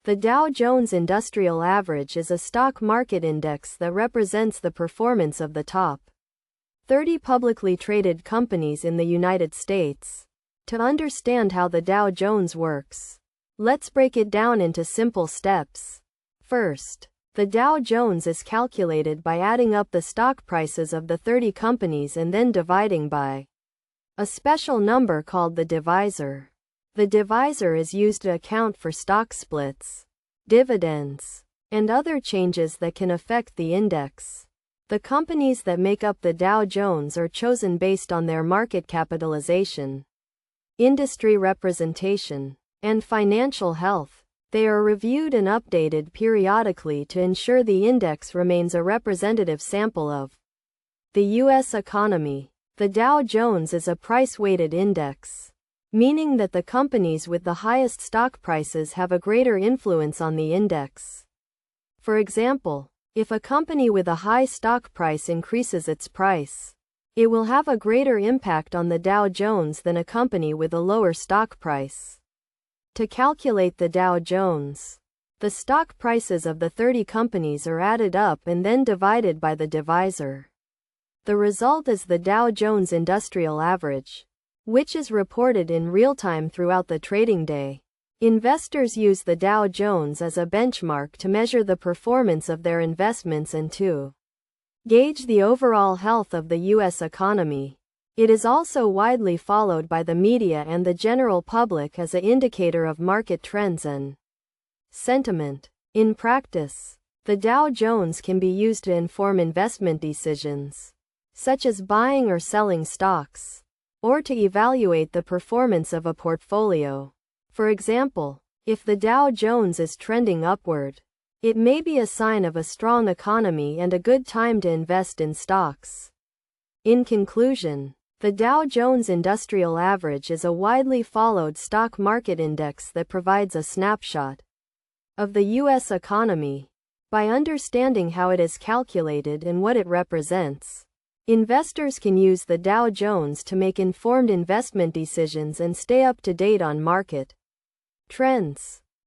The Dow Jones Industrial Average is a stock market index that represents the performance of the top 30 publicly traded companies in the United States. To understand how the Dow Jones works, let's break it down into simple steps. First, the Dow Jones is calculated by adding up the stock prices of the 30 companies and then dividing by a special number called the divisor. The divisor is used to account for stock splits, dividends, and other changes that can affect the index. The companies that make up the Dow Jones are chosen based on their market capitalization, industry representation, and financial health. They are reviewed and updated periodically to ensure the index remains a representative sample of the U.S. economy. The Dow Jones is a price-weighted index, meaning that the companies with the highest stock prices have a greater influence on the index. For example, if a company with a high stock price increases its price, it will have a greater impact on the Dow Jones than a company with a lower stock price. To calculate the Dow Jones, the stock prices of the 30 companies are added up and then divided by the divisor. The result is the Dow Jones Industrial Average, which is reported in real time throughout the trading day. Investors use the Dow Jones as a benchmark to measure the performance of their investments and to gauge the overall health of the U.S. economy. It is also widely followed by the media and the general public as an indicator of market trends and sentiment. In practice, the Dow Jones can be used to inform investment decisions, such as buying or selling stocks, or to evaluate the performance of a portfolio. For example, if the Dow Jones is trending upward, it may be a sign of a strong economy and a good time to invest in stocks. In conclusion, the Dow Jones Industrial Average is a widely followed stock market index that provides a snapshot of the U.S. economy. By understanding how it is calculated and what it represents, investors can use the Dow Jones to make informed investment decisions and stay up to date on market trends.